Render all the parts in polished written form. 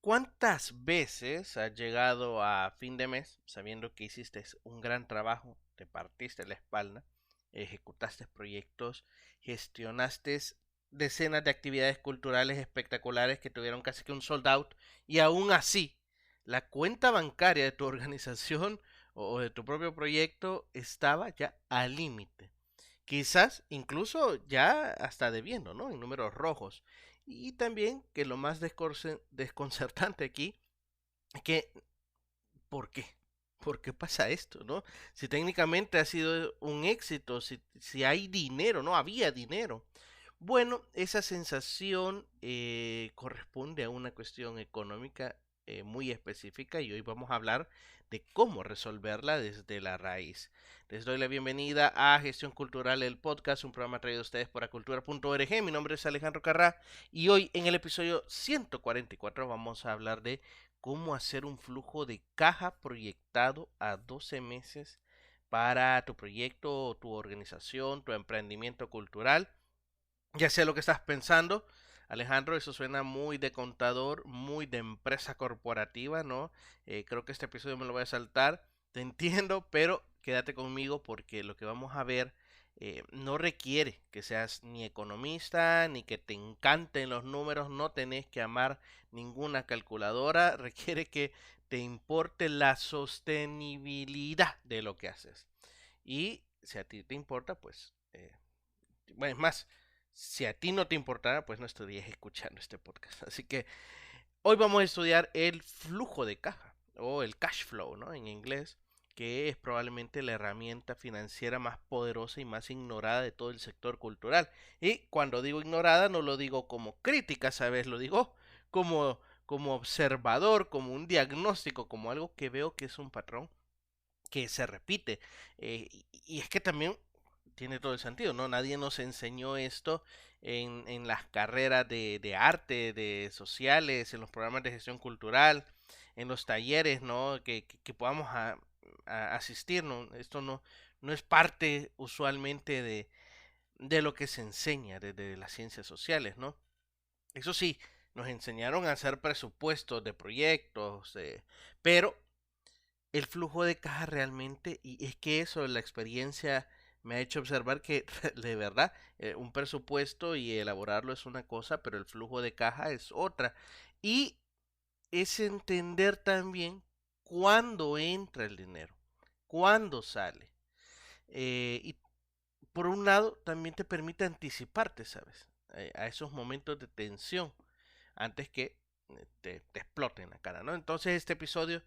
¿Cuántas veces has llegado a fin de mes sabiendo que hiciste un gran trabajo, te partiste la espalda, ejecutaste proyectos, gestionaste decenas de actividades culturales espectaculares que tuvieron casi que un sold out y aún así la cuenta bancaria de tu organización o de tu propio proyecto estaba ya al límite? Quizás incluso ya hasta debiendo, ¿no? En números rojos. Y también que lo más desconcertante aquí es que, ¿por qué? ¿Por qué pasa esto, no? Si técnicamente ha sido un éxito, si hay dinero, no había dinero. Bueno, esa sensación corresponde a una cuestión económica muy específica y hoy vamos a hablar de cómo resolverla desde la raíz. Les doy la bienvenida a Gestión Cultural, el podcast, un programa traído a ustedes por acultura.org. Mi nombre es Alejandro Carrá y hoy en el episodio 144 vamos a hablar de cómo hacer un flujo de caja proyectado a 12 meses para tu proyecto, tu organización, tu emprendimiento cultural. Ya sé lo que estás pensando, Alejandro, eso suena muy de contador, muy de empresa corporativa, ¿no? Creo que este episodio me lo voy a saltar, te entiendo, pero quédate conmigo porque lo que vamos a ver no requiere que seas ni economista, ni que te encanten los números, no tenés que amar ninguna calculadora, requiere que te importe la sostenibilidad de lo que haces. Y si a ti te importa, pues bueno, es más, si a ti no te importara, pues no estarías escuchando este podcast. Así que hoy vamos a estudiar el flujo de caja o el cash flow, ¿no? En inglés, que es probablemente la herramienta financiera más poderosa y más ignorada de todo el sector cultural. Y cuando digo ignorada, no lo digo como crítica, ¿sabes? Lo digo como observador, como un diagnóstico, como algo que veo que es un patrón que se repite. Y es que también tiene todo el sentido, ¿no? Nadie nos enseñó esto en las carreras de arte, de sociales, en los programas de gestión cultural, en los talleres, ¿no? Que podamos asistir, ¿no? Esto no es parte usualmente de lo que se enseña desde las ciencias sociales, ¿no? Eso sí, nos enseñaron a hacer presupuestos de proyectos, pero el flujo de caja realmente, y es que eso, la experiencia me ha hecho observar que de verdad un presupuesto y elaborarlo es una cosa, pero el flujo de caja es otra. Y es entender también cuándo entra el dinero, cuándo sale. Y por un lado, también te permite anticiparte, ¿sabes? A esos momentos de tensión antes que te explote en la cara, ¿no? Entonces este episodio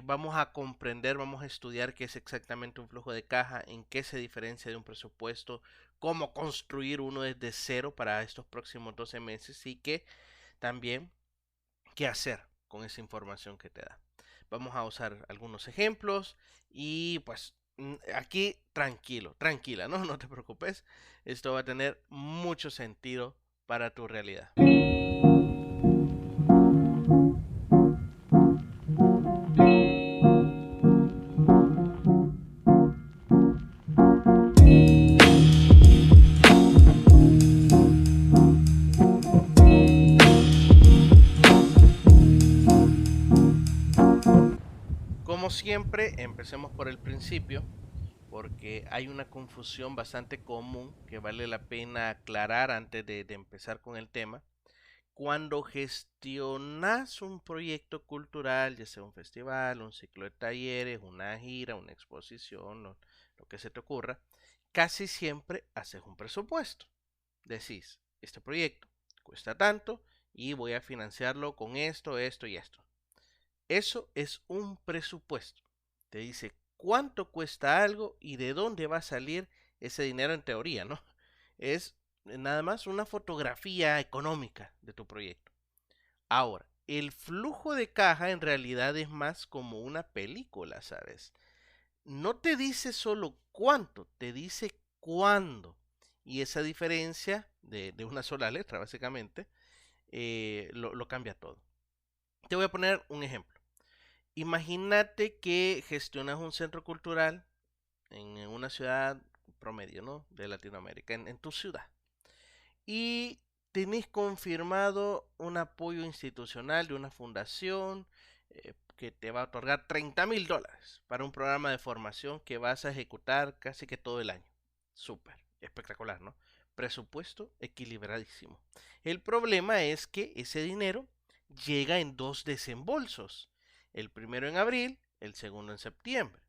vamos a comprender, vamos a estudiar qué es exactamente un flujo de caja, en qué se diferencia de un presupuesto, cómo construir uno desde cero para estos próximos 12 meses y qué también qué hacer con esa información que te da. Vamos a usar algunos ejemplos y pues aquí tranquilo, tranquila, ¿no? No te preocupes. Esto va a tener mucho sentido para tu realidad. Como siempre, empecemos por el principio, porque hay una confusión bastante común que vale la pena aclarar antes de empezar con el tema. Cuando gestionas un proyecto cultural, ya sea un festival, un ciclo de talleres, una gira, una exposición, lo que se te ocurra, casi siempre haces un presupuesto. Decís, este proyecto cuesta tanto y voy a financiarlo con esto, esto y esto. Eso es un presupuesto. Te dice cuánto cuesta algo y de dónde va a salir ese dinero en teoría, ¿no? Es nada más una fotografía económica de tu proyecto. Ahora, el flujo de caja en realidad es más como una película, ¿sabes? No te dice solo cuánto, te dice cuándo. Y esa diferencia de una sola letra, básicamente, lo cambia todo. Te voy a poner un ejemplo. Imagínate que gestionas un centro cultural en una ciudad promedio, ¿no? De Latinoamérica, en tu ciudad. Y tenés confirmado un apoyo institucional de una fundación que te va a otorgar $30,000 para un programa de formación que vas a ejecutar casi que todo el año. Súper, espectacular, ¿no? Presupuesto equilibradísimo. El problema es que ese dinero llega en dos desembolsos. El primero en abril, el segundo en septiembre.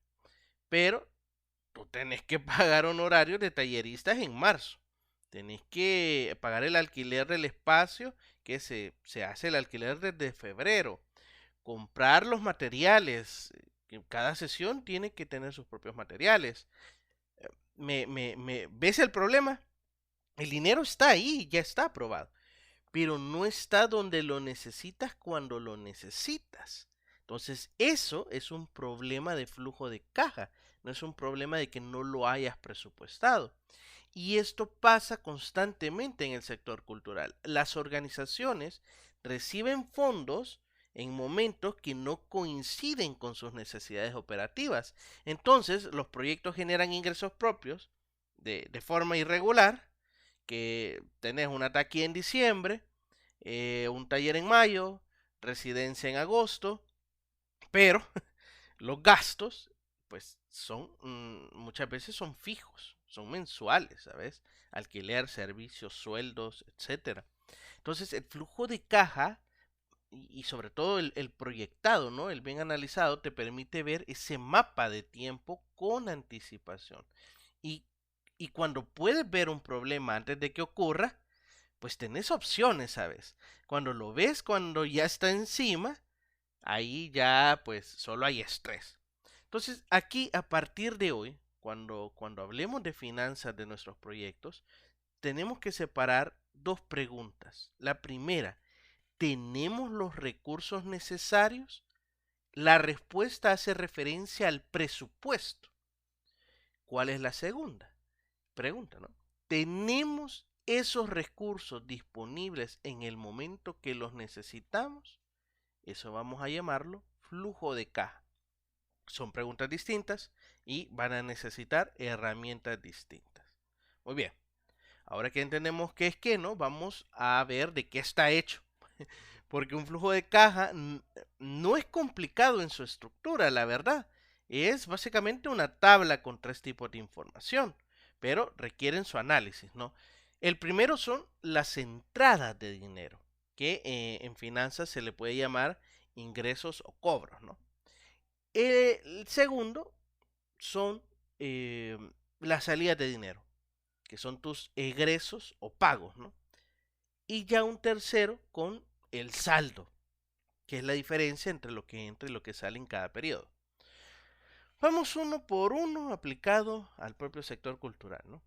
Pero tú tenés que pagar honorarios de talleristas en marzo. Tenés que pagar el alquiler del espacio, que se hace el alquiler desde febrero. Comprar los materiales. Que cada sesión tiene que tener sus propios materiales. ¿Ves el problema? El dinero está ahí, ya está aprobado, pero no está donde lo necesitas cuando lo necesitas. Entonces, eso es un problema de flujo de caja, no es un problema de que no lo hayas presupuestado. Y esto pasa constantemente en el sector cultural. Las organizaciones reciben fondos en momentos que no coinciden con sus necesidades operativas. Entonces, los proyectos generan ingresos propios de forma irregular, que tenés una taquilla en diciembre, un taller en mayo, residencia en agosto, pero los gastos, pues son, muchas veces son fijos, son mensuales, ¿sabes? Alquiler, servicios, sueldos, etcétera. Entonces, el flujo de caja y sobre todo el proyectado, ¿no? El bien analizado te permite ver ese mapa de tiempo con anticipación. Y, y cuando puedes ver un problema antes de que ocurra, pues tenés opciones, ¿sabes? Cuando lo ves, cuando ya está encima, ahí ya pues solo hay estrés. Entonces, aquí a partir de hoy, cuando hablemos de finanzas de nuestros proyectos, tenemos que separar dos preguntas. La primera, ¿tenemos los recursos necesarios? La respuesta hace referencia al presupuesto. ¿Cuál es la segunda pregunta, no? ¿Tenemos esos recursos disponibles en el momento que los necesitamos? Eso vamos a llamarlo flujo de caja. Son preguntas distintas y van a necesitar herramientas distintas. Muy bien, ahora que entendemos qué es qué, ¿no? Vamos a ver de qué está hecho. Porque un flujo de caja no es complicado en su estructura, la verdad. Es básicamente una tabla con tres tipos de información, pero requieren su análisis, ¿no? El primero son las entradas de dinero, que en finanzas se le puede llamar ingresos o cobros, ¿no? El segundo son las salidas de dinero, que son tus egresos o pagos, ¿no? Y ya un tercero con el saldo, que es la diferencia entre lo que entra y lo que sale en cada periodo. Vamos uno por uno aplicado al propio sector cultural, ¿no?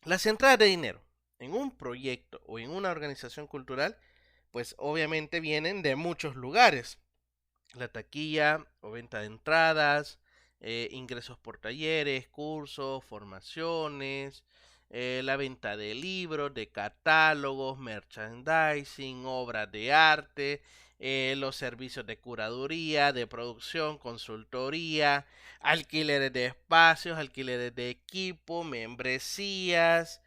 Las entradas de dinero en un proyecto o en una organización cultural, pues obviamente vienen de muchos lugares. La taquilla o venta de entradas, ingresos por talleres, cursos, formaciones, la venta de libros, de catálogos, merchandising, obras de arte, los servicios de curaduría, de producción, consultoría, alquileres de espacios, alquileres de equipo, membresías,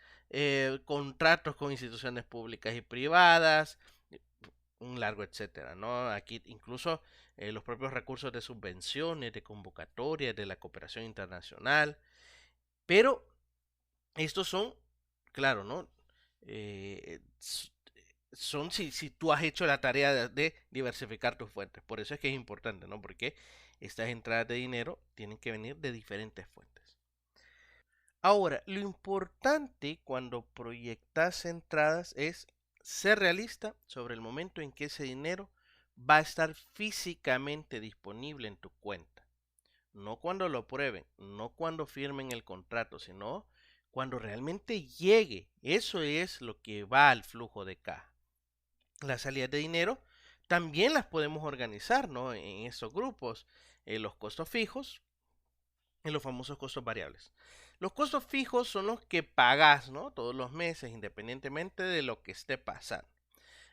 contratos con instituciones públicas y privadas, un largo etcétera, ¿no? Aquí incluso los propios recursos de subvenciones, de convocatorias, de la cooperación internacional, pero estos son, claro, ¿no? Eh, son si tú has hecho la tarea de diversificar tus fuentes, por eso es que es importante, ¿no? Porque estas entradas de dinero tienen que venir de diferentes fuentes. Ahora, lo importante cuando proyectas entradas es ser realista sobre el momento en que ese dinero va a estar físicamente disponible en tu cuenta. No cuando lo prueben, no cuando firmen el contrato, sino cuando realmente llegue. Eso es lo que va al flujo de caja. Las salidas de dinero también las podemos organizar, ¿no? En esos grupos. Los costos fijos y los famosos costos variables. Los costos fijos son los que pagas, ¿no? Todos los meses, independientemente de lo que esté pasando.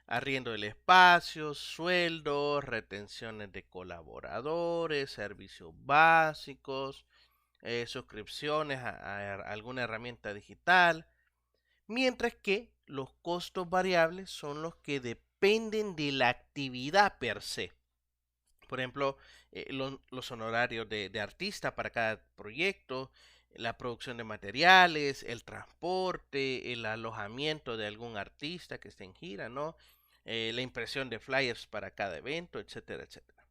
Arriendo del espacio, sueldos, retenciones de colaboradores, servicios básicos, suscripciones a alguna herramienta digital. Mientras que los costos variables son los que dependen de la actividad per se. Por ejemplo, los honorarios de artista para cada proyecto, la producción de materiales, el transporte, el alojamiento de algún artista que esté en gira, ¿no? La impresión de flyers para cada evento, etcétera, etcétera.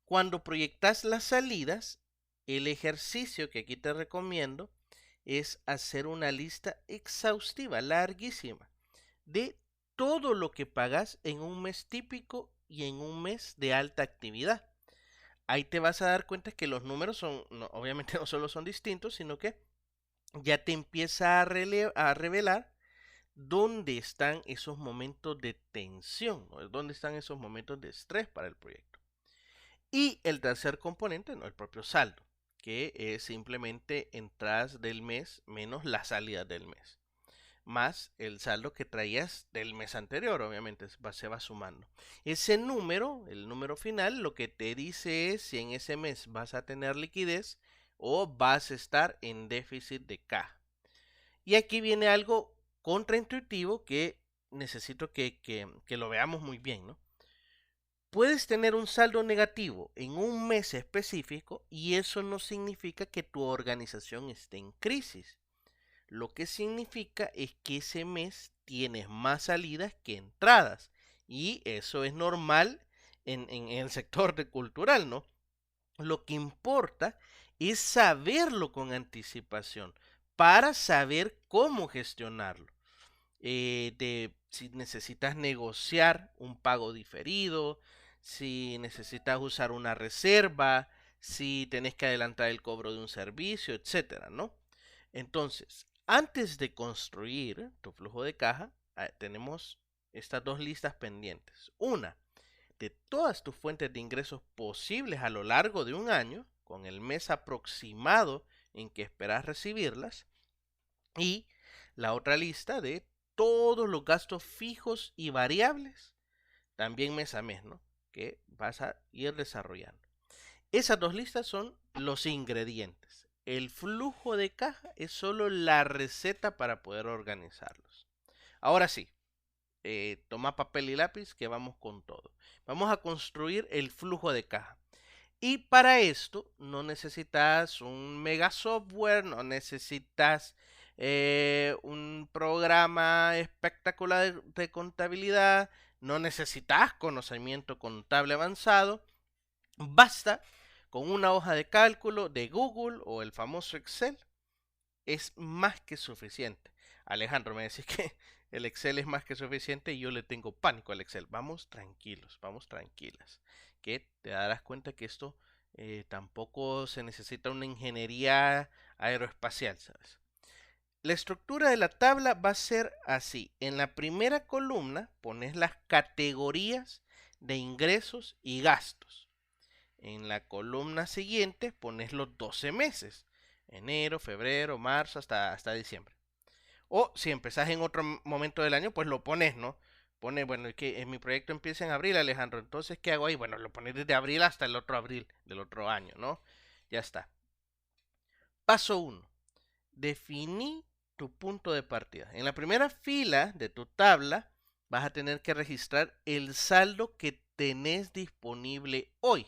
Cuando proyectas las salidas, el ejercicio que aquí te recomiendo es hacer una lista exhaustiva, larguísima, de todo lo que pagas en un mes típico y en un mes de alta actividad. Ahí te vas a dar cuenta que los números son, no, obviamente no solo son distintos, sino que ya te empieza a revelar dónde están esos momentos de tensión, ¿no? Dónde están esos momentos de estrés para el proyecto. Y el tercer componente, ¿no? El propio saldo, que es simplemente entradas del mes menos las salidas del mes, más el saldo que traías del mes anterior, obviamente se va sumando. Ese número, el número final, lo que te dice es si en ese mes vas a tener liquidez o vas a estar en déficit de caja. Y aquí viene algo contraintuitivo que necesito que lo veamos muy bien, ¿no? Puedes tener un saldo negativo en un mes específico y eso no significa que tu organización esté en crisis. Lo que significa es que ese mes tienes más salidas que entradas. Y eso es normal en el sector de cultural, ¿no? Lo que importa es saberlo con anticipación para saber cómo gestionarlo. Si necesitas negociar un pago diferido, si necesitas usar una reserva, si tenés que adelantar el cobro de un servicio, etcétera, ¿no? Entonces, antes de construir tu flujo de caja, tenemos estas dos listas pendientes. Una, de todas tus fuentes de ingresos posibles a lo largo de un año, con el mes aproximado en que esperas recibirlas. Y la otra lista de todos los gastos fijos y variables, también mes a mes, ¿no? Que vas a ir desarrollando. Esas dos listas son los ingredientes. El flujo de caja es solo la receta para poder organizarlos. Ahora sí, toma papel y lápiz que vamos con todo. Vamos a construir el flujo de caja. Y para esto no necesitas un mega software, no necesitas un programa espectacular de contabilidad, no necesitas conocimiento contable avanzado. Basta con una hoja de cálculo de Google o el famoso Excel. Es más que suficiente. Alejandro, me decís que el Excel es más que suficiente y yo le tengo pánico al Excel. Vamos tranquilos, vamos tranquilas. Que te darás cuenta que esto tampoco se necesita una ingeniería aeroespacial, ¿sabes? La estructura de la tabla va a ser así. En la primera columna pones las categorías de ingresos y gastos. En la columna siguiente pones los 12 meses. Enero, febrero, marzo, hasta diciembre. O si empezás en otro momento del año, pues lo pones, ¿no? Pone, bueno, es que en mi proyecto empieza en abril, Alejandro. Entonces, ¿qué hago ahí? Bueno, lo pones desde abril hasta el otro abril del otro año, ¿no? Ya está. Paso 1. Definí tu punto de partida. En la primera fila de tu tabla vas a tener que registrar el saldo que tenés disponible hoy.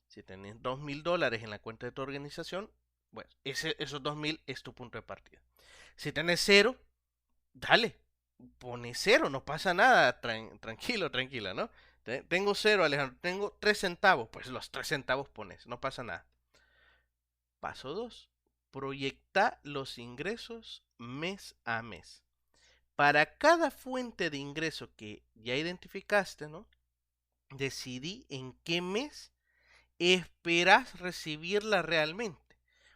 Si tenés $2,000 en la cuenta de tu organización, bueno, esos 2,000 es tu punto de partida. Si tenés cero, dale, pone cero, no pasa nada, tranquilo, tranquila, ¿no? Tengo cero, Alejandro, tengo 3 centavos, pues los 3 centavos pones, no pasa nada. Paso 2, proyecta los ingresos mes a mes. Para cada fuente de ingreso que ya identificaste, ¿no? Decidí en qué mes esperas recibirla realmente.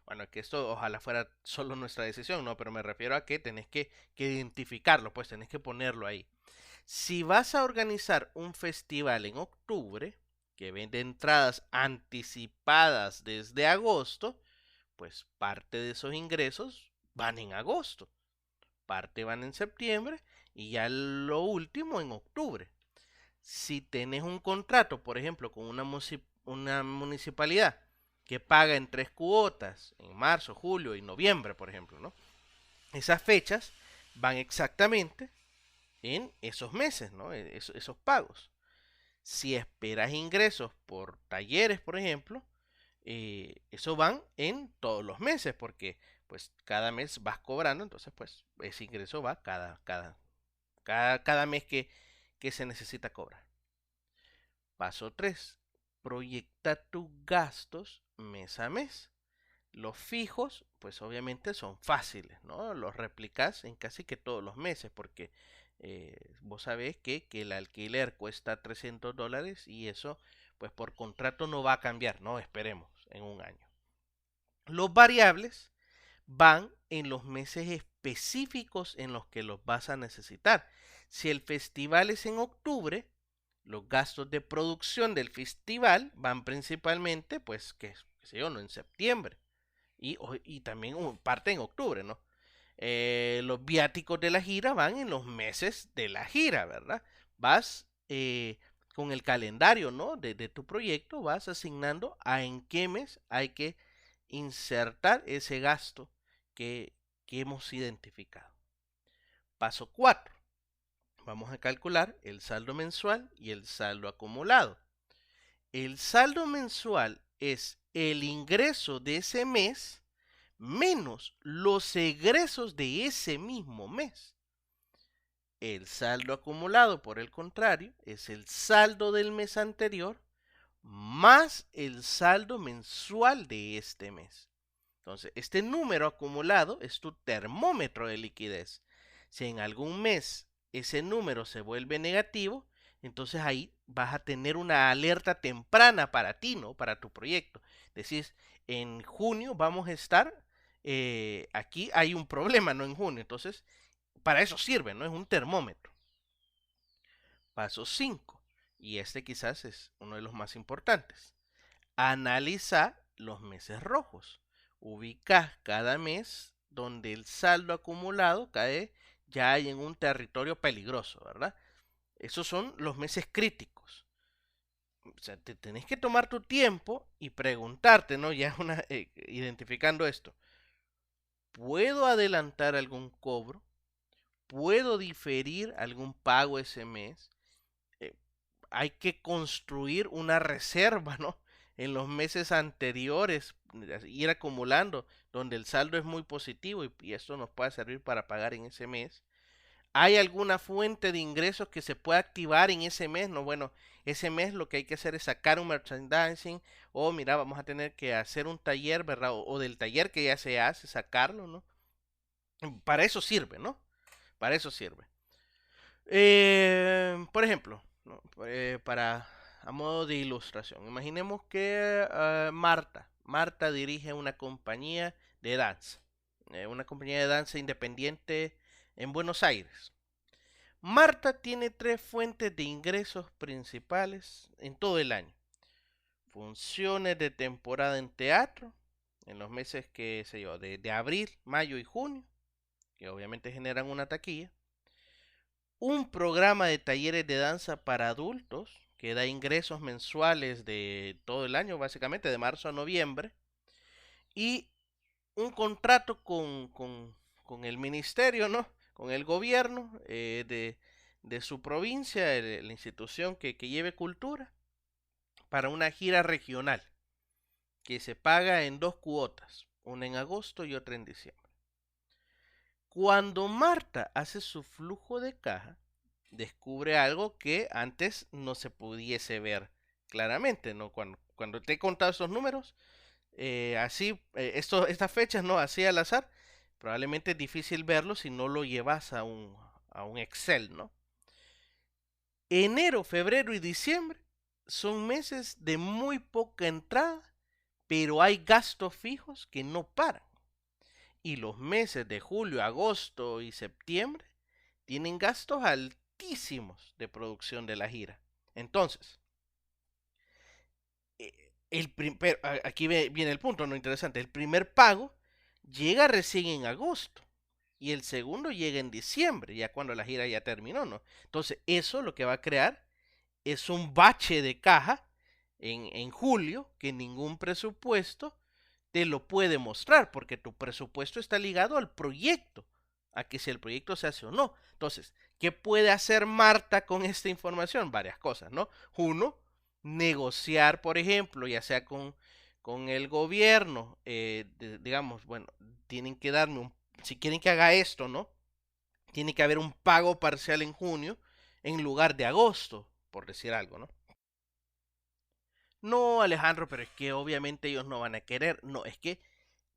Bueno, que esto ojalá fuera solo nuestra decisión, ¿no? Pero me refiero a que tenés que identificarlo, pues tenés que ponerlo ahí. Si vas a organizar un festival en octubre, que vende entradas anticipadas desde agosto, pues parte de esos ingresos van en agosto, parte van en septiembre y ya lo último en octubre. Si tenés un contrato, por ejemplo, con una municipalidad que paga en 3 cuotas, en marzo, julio y noviembre, por ejemplo, ¿no? Esas fechas van exactamente en esos meses, ¿no? Esos pagos. Si esperas ingresos por talleres, por ejemplo, eso van en todos los meses, porque pues cada mes vas cobrando, entonces pues ese ingreso va cada mes que se necesita cobrar. Paso 3. Proyecta tus gastos mes a mes. Los fijos, pues obviamente son fáciles, ¿no? Los replicas en casi que todos los meses, porque vos sabés que el alquiler cuesta $300 y eso, pues por contrato no va a cambiar, ¿no? Esperemos en un año. Los variables van en los meses específicos en los que los vas a necesitar. Si el festival es en octubre, los gastos de producción del festival van principalmente, pues, qué sé yo, no en septiembre. Y también parte en octubre, ¿no? Los viáticos de la gira van en los meses de la gira, ¿verdad? Vas con el calendario, ¿no? De tu proyecto, vas asignando a en qué mes hay que insertar ese gasto que hemos identificado. Paso 4. Vamos a calcular el saldo mensual y el saldo acumulado. El saldo mensual es el ingreso de ese mes menos los egresos de ese mismo mes. El saldo acumulado, por el contrario, es el saldo del mes anterior más el saldo mensual de este mes. Entonces, este número acumulado es tu termómetro de liquidez. Si en algún mes ese número se vuelve negativo, entonces ahí vas a tener una alerta temprana para ti, ¿no? Para tu proyecto. Decís, en junio vamos a estar, aquí hay un problema, ¿no? En junio. Entonces, para eso sirve, ¿no? Es un termómetro. Paso 5. Y este quizás es uno de los más importantes. Analiza los meses rojos. Ubicas cada mes donde el saldo acumulado cae ya en un territorio peligroso, ¿verdad? Esos son los meses críticos. O sea, te tenés que tomar tu tiempo y preguntarte, ¿no? Ya identificando esto. ¿Puedo adelantar algún cobro? ¿Puedo diferir algún pago ese mes? Eh, Hay que construir una reserva, ¿no? En los meses anteriores, ir acumulando, donde el saldo es muy positivo y esto nos puede servir para pagar en ese mes. ¿Hay alguna fuente de ingresos que se pueda activar en ese mes? No, bueno, ese mes lo que hay que hacer es sacar un merchandising o mira, vamos a tener que hacer un taller, ¿verdad? O del taller que ya se hace, sacarlo, ¿no? Para eso sirve, ¿no? Para eso sirve. Por ejemplo, ¿no? Para a modo de ilustración, imaginemos que Marta dirige una compañía de danza independiente en Buenos Aires. Marta tiene tres fuentes de ingresos principales en todo el año. Funciones de temporada en teatro, en los meses que sé yo, de abril, mayo y junio, que obviamente generan una taquilla. Un programa de talleres de danza para adultos que da ingresos mensuales de todo el año, básicamente de marzo a noviembre. Y un contrato con el ministerio, ¿no? Con el gobierno de su provincia, la institución que lleve cultura, para una gira regional que se paga en dos cuotas, una en agosto y otra en diciembre. Cuando Marta hace su flujo de caja, descubre algo que antes no se pudiese ver claramente, ¿no? Cuando te he contado esos números, estas fechas, ¿no? Así al azar, probablemente es difícil verlo si no lo llevas a un Excel, ¿no? Enero, febrero y diciembre son meses de muy poca entrada, pero hay gastos fijos que no paran. Y los meses de julio, agosto y septiembre tienen gastos altísimos de producción de la gira. Entonces, aquí viene el punto, no interesante. El primer pago llega recién en agosto y el segundo llega en diciembre, ya cuando la gira ya terminó, ¿no? Entonces, eso lo que va a crear es un bache de caja en julio que ningún presupuesto te lo puede mostrar porque tu presupuesto está ligado al proyecto, a que si el proyecto se hace o no. Entonces, ¿qué puede hacer Marta con esta información? Varias cosas, ¿no? Uno, negociar, por ejemplo, ya sea con el gobierno, digamos, bueno, tienen que darme si quieren que haga esto, ¿no? Tiene que haber un pago parcial en junio en lugar de agosto, por decir algo, ¿no? No, Alejandro, pero es que obviamente ellos no van a querer. No, es que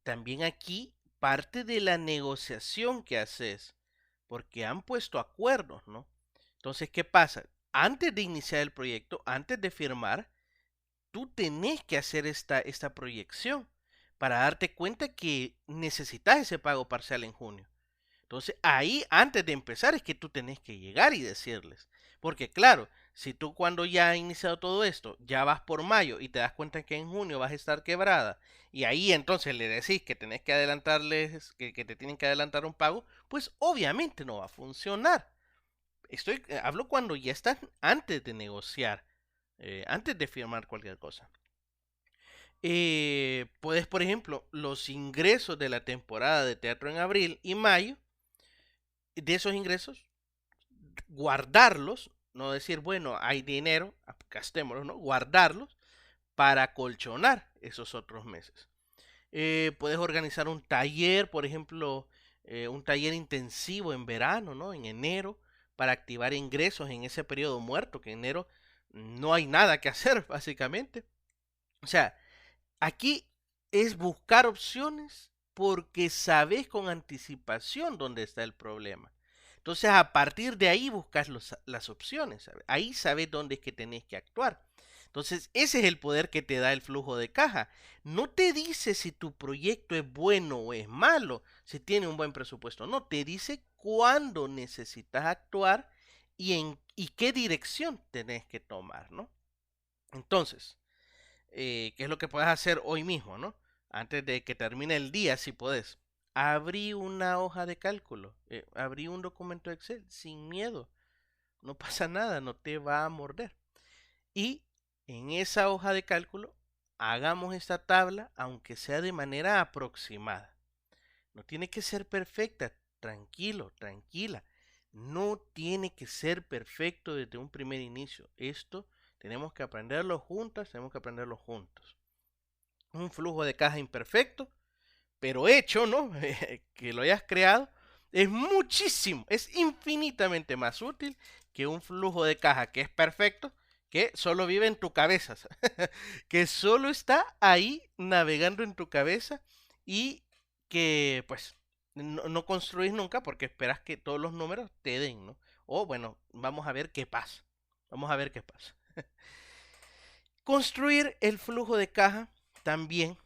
también aquí parte de la negociación que haces, porque han puesto acuerdos, ¿no? Entonces, ¿qué pasa? Antes de iniciar el proyecto, antes de firmar, tú tenés que hacer esta proyección para darte cuenta que necesitas ese pago parcial en junio. Entonces, ahí, antes de empezar, es que tú tenés que llegar y decirles. Porque claro, si tú cuando ya has iniciado todo esto, ya vas por mayo y te das cuenta que en junio vas a estar quebrada, y ahí entonces le decís que tenés que adelantarles, que te tienen que adelantar un pago, pues obviamente no va a funcionar. Hablo cuando ya estás antes de negociar, antes de firmar cualquier cosa. Puedes, por ejemplo, los ingresos de la temporada de teatro en abril y mayo, de esos ingresos, guardarlos, no decir, bueno, hay dinero, gastémoslo, ¿no? Guardarlos para colchonar esos otros meses. Puedes organizar un taller, por ejemplo, un taller intensivo en verano, ¿no? En enero, para activar ingresos en ese periodo muerto, que en enero no hay nada que hacer, básicamente. O sea, aquí es buscar opciones porque sabes con anticipación dónde está el problema. Entonces, a partir de ahí buscas las opciones. ¿Sabes? Ahí sabes dónde es que tenés que actuar. Entonces, ese es el poder que te da el flujo de caja. No te dice si tu proyecto es bueno o es malo, si tiene un buen presupuesto. No, te dice cuándo necesitas actuar y qué dirección tenés que tomar, ¿no? Entonces, ¿qué es lo que puedes hacer hoy mismo, ¿no? Antes de que termine el día, si puedes. Abrí una hoja de cálculo, abrí un documento Excel sin miedo. No pasa nada, no te va a morder. Y en esa hoja de cálculo, hagamos esta tabla, aunque sea de manera aproximada. No tiene que ser perfecta, tranquilo, tranquila. No tiene que ser perfecto desde un primer inicio. Esto tenemos que aprenderlo juntas, tenemos que aprenderlo juntos. Un flujo de caja imperfecto, pero hecho, ¿no? Que lo hayas creado, es muchísimo, es infinitamente más útil que un flujo de caja que es perfecto, que solo vive en tu cabeza, que solo está ahí navegando en tu cabeza y que pues no construís nunca porque esperas que todos los números te den, ¿no? O bueno, vamos a ver qué pasa. Vamos a ver qué pasa. Construir el flujo de caja también,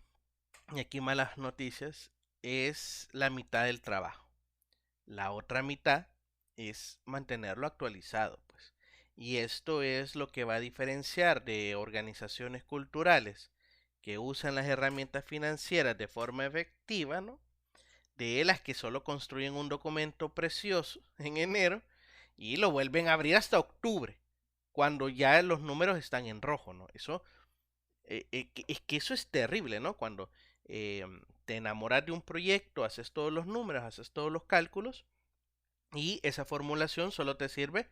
y aquí malas noticias, es la mitad del trabajo. La otra mitad es mantenerlo actualizado, pues. Y esto es lo que va a diferenciar de organizaciones culturales que usan las herramientas financieras de forma efectiva, ¿no? De las que solo construyen un documento precioso en enero y lo vuelven a abrir hasta octubre, cuando ya los números están en rojo, ¿no? Eso es que eso es terrible, ¿no? Cuando te enamoras de un proyecto, haces todos los números, haces todos los cálculos y esa formulación solo te sirve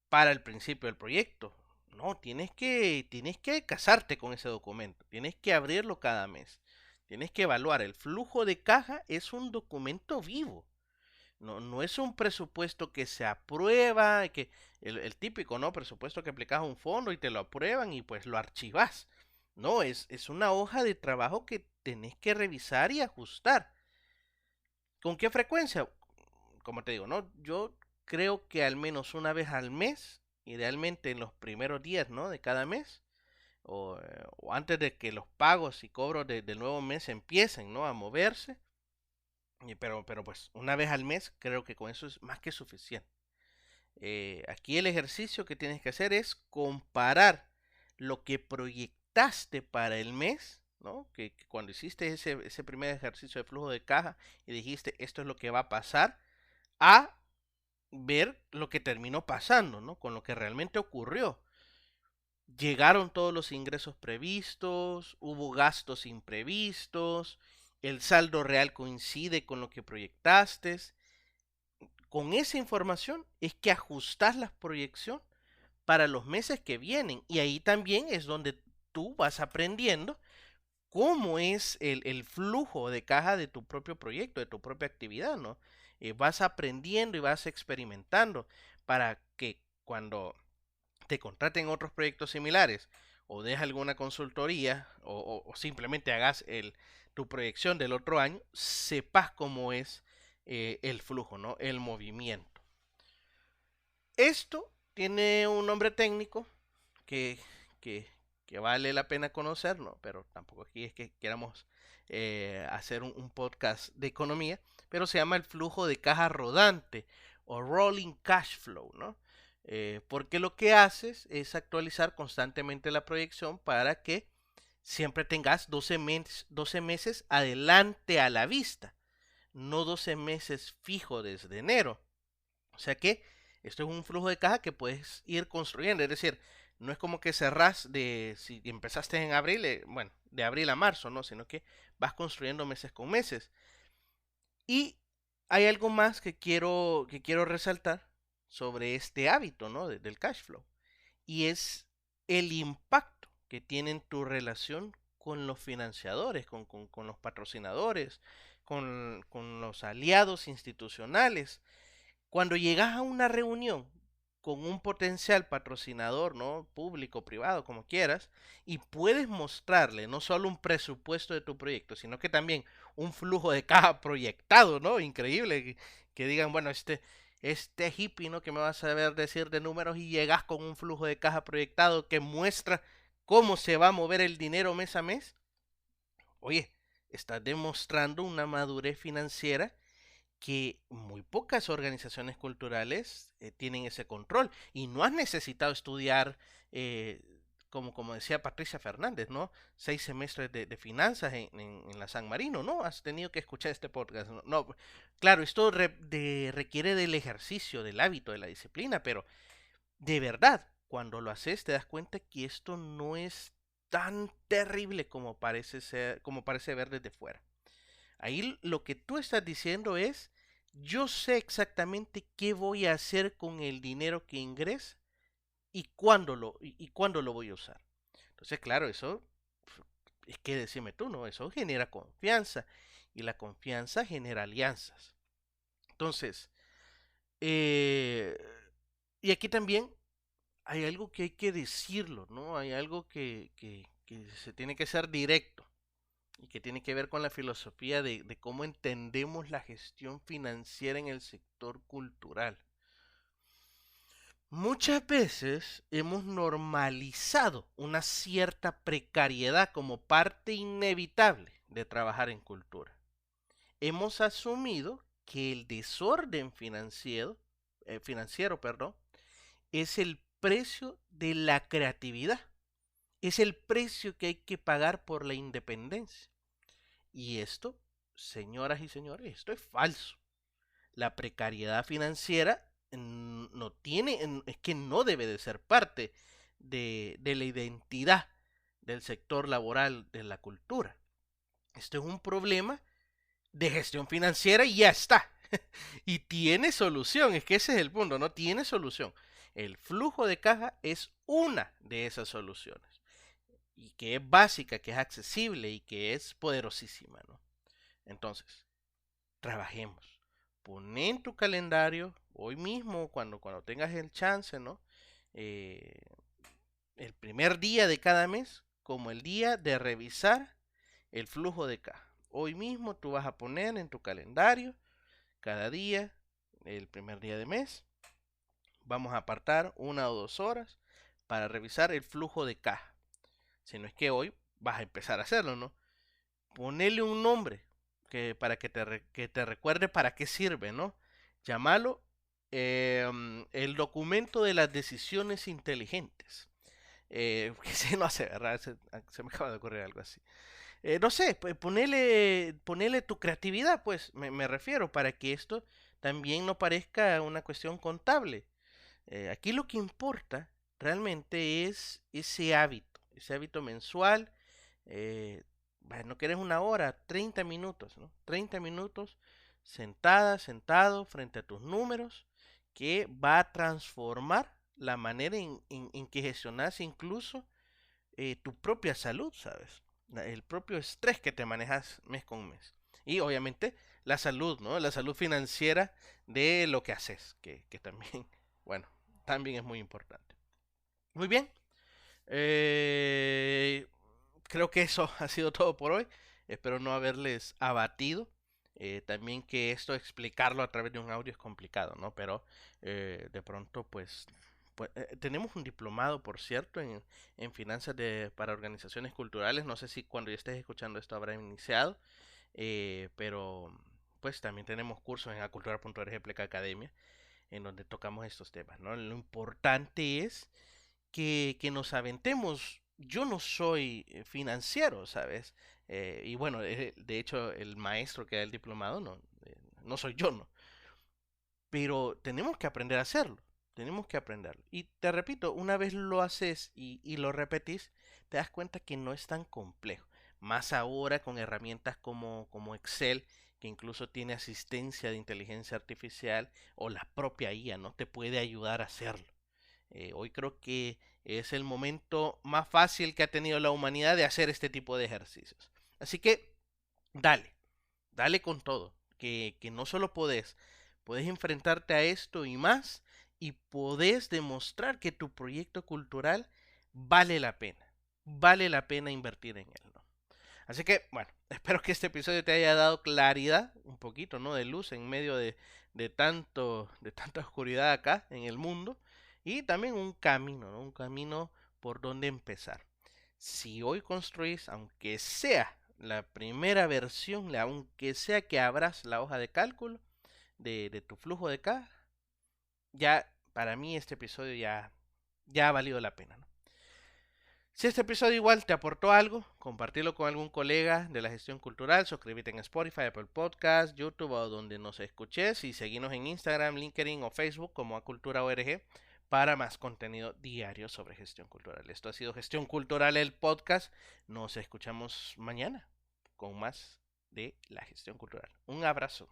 para el principio del proyecto. No, tienes que casarte con ese documento, tienes que abrirlo cada mes, tienes que evaluar. El flujo de caja es un documento vivo. No es un presupuesto que se aprueba, el típico, ¿no? Presupuesto que aplicas a un fondo y te lo aprueban y pues lo archivas. No, es una hoja de trabajo que tenés que revisar y ajustar. ¿Con qué frecuencia? Como te digo, ¿no? Yo creo que al menos una vez al mes, idealmente en los primeros días, ¿no? De cada mes, o antes de que los pagos y cobros del nuevo mes empiecen, ¿no? A moverse. Pero pues una vez al mes creo que con eso es más que suficiente. Aquí el ejercicio que tienes que hacer es comparar lo que proyectaste para el mes, ¿no? Que cuando hiciste ese primer ejercicio de flujo de caja y dijiste esto es lo que va a pasar, a ver lo que terminó pasando, ¿no? Con lo que realmente ocurrió. Llegaron todos los ingresos previstos, hubo gastos imprevistos, el saldo real coincide con lo que proyectaste con esa información es que ajustas la proyección para los meses que vienen. Y ahí también es donde tú vas aprendiendo cómo es el flujo de caja de tu propio proyecto, de tu propia actividad, ¿no? Vas aprendiendo y vas experimentando para que cuando te contraten otros proyectos similares o des alguna consultoría o simplemente hagas tu proyección del otro año, sepas cómo es el flujo, ¿no? El movimiento. Esto tiene un nombre técnico que, que, que vale la pena conocer, ¿no? Pero tampoco aquí es que queramos hacer un podcast de economía, pero se llama el flujo de caja rodante o rolling cash flow, ¿no? Porque lo que haces es actualizar constantemente la proyección para que siempre tengas 12 meses adelante a la vista, no 12 meses fijo desde enero. O sea que esto es un flujo de caja que puedes ir construyendo. Es decir, no es como que cerrás de si empezaste en abril, bueno, de abril a marzo, ¿no? Sino que vas construyendo meses con meses. Y hay algo más que quiero resaltar sobre este hábito, ¿no? Del cash flow. Y es el impacto que tiene en tu relación con los financiadores, con los patrocinadores, con los aliados institucionales. Cuando llegas a una reunión con un potencial patrocinador, ¿no? Público, privado, como quieras, y puedes mostrarle no solo un presupuesto de tu proyecto, sino que también un flujo de caja proyectado, ¿no? Increíble que digan, bueno, este hippie, ¿no? Que me vas a ver decir de números y llegas con un flujo de caja proyectado que muestra cómo se va a mover el dinero mes a mes. Oye, estás demostrando una madurez financiera que muy pocas organizaciones culturales tienen ese control y no has necesitado estudiar, eh, como decía Patricia Fernández, ¿no? 6 semestres de finanzas en la San Marino, ¿no? Has tenido que escuchar este podcast. No, no, claro, esto requiere del ejercicio, del hábito, de la disciplina, pero de verdad, cuando lo haces te das cuenta que esto no es tan terrible como parece ser, como parece ver desde fuera. Ahí lo que tú estás diciendo es, yo sé exactamente qué voy a hacer con el dinero que ingresa y cuándo lo voy a usar. Entonces, claro, eso es que decime tú, ¿no? Eso genera confianza y la confianza genera alianzas. Entonces, eh, y aquí también hay algo que hay que decirlo, ¿no? Hay algo que se tiene que ser directo y que tiene que ver con la filosofía de cómo entendemos la gestión financiera en el sector cultural. Muchas veces hemos normalizado una cierta precariedad como parte inevitable de trabajar en cultura. Hemos asumido que el desorden financiero, perdón, es el precio de la creatividad, es el precio que hay que pagar por la independencia. Y esto, señoras y señores, esto es falso. La precariedad financiera no tiene, es que no debe de ser parte de la identidad del sector laboral de la cultura. Esto es un problema de gestión financiera y ya está. Y tiene solución, es que ese es el punto, no tiene solución. El flujo de caja es una de esas soluciones y que es básica, que es accesible y que es poderosísima, ¿no? Entonces, trabajemos. Pon en tu calendario hoy mismo, cuando tengas el chance, ¿no? Eh, el primer día de cada mes como el día de revisar el flujo de caja. Hoy mismo tú vas a poner en tu calendario cada día, el primer día de mes, vamos a apartar 1 o 2 horas para revisar el flujo de caja. Si no es que hoy vas a empezar a hacerlo, ¿no? Ponele un nombre para que te recuerde para qué sirve, ¿no? Llámalo el documento de las decisiones inteligentes. Que se no sé, ¿verdad? Se me acaba de ocurrir algo así. No sé, pues ponele tu creatividad, pues, me refiero, para que esto también no parezca una cuestión contable. Aquí lo que importa realmente es ese hábito mensual. eh, no quieres 1 hora, 30 minutos, ¿no? 30 minutos sentado frente a tus números, que va a transformar la manera en que gestionas incluso tu propia salud, ¿sabes? El propio estrés que te manejas mes con mes. Y obviamente la salud, ¿no? La salud financiera de lo que haces, que también, bueno, también es muy importante. Muy bien. Eh, Creo que eso ha sido todo por hoy. Espero no haberles abatido. También que esto explicarlo a través de un audio es complicado, ¿no? Pero de pronto, pues, tenemos un diplomado, por cierto, en finanzas para organizaciones culturales. No sé si cuando ya estés escuchando esto habrá iniciado, pero pues también tenemos cursos en acultura.org Pleca Academia en donde tocamos estos temas, ¿no? Lo importante es que nos aventemos. Yo no soy financiero, ¿sabes? Y bueno, de hecho, el maestro que da el diplomado no soy yo, ¿no? Pero tenemos que aprender a hacerlo. Tenemos que aprenderlo. Y te repito, una vez lo haces y lo repetís, te das cuenta que no es tan complejo. Más ahora con herramientas como Excel, que incluso tiene asistencia de inteligencia artificial o la propia IA, ¿no? Te puede ayudar a hacerlo. Hoy creo que es el momento más fácil que ha tenido la humanidad de hacer este tipo de ejercicios. Así que dale, dale con todo, que no solo podés enfrentarte a esto y más, y podés demostrar que tu proyecto cultural vale la pena invertir en él, ¿no? Así que, bueno, espero que este episodio te haya dado claridad, un poquito, ¿no? De luz en medio de tanta oscuridad acá en el mundo. Y también un camino, ¿no? Un camino por donde empezar. Si hoy construís, aunque sea la primera versión, aunque sea que abras la hoja de cálculo de tu flujo de caja, ya para mí este episodio ya ha valido la pena, ¿no? Si este episodio igual te aportó algo, compartirlo con algún colega de la gestión cultural, suscríbete en Spotify, Apple Podcast, YouTube o donde nos escuches y seguinos en Instagram, LinkedIn o Facebook como AculturaORG para más contenido diario sobre gestión cultural. Esto ha sido Gestión Cultural, el podcast. Nos escuchamos mañana con más de la gestión cultural. Un abrazo.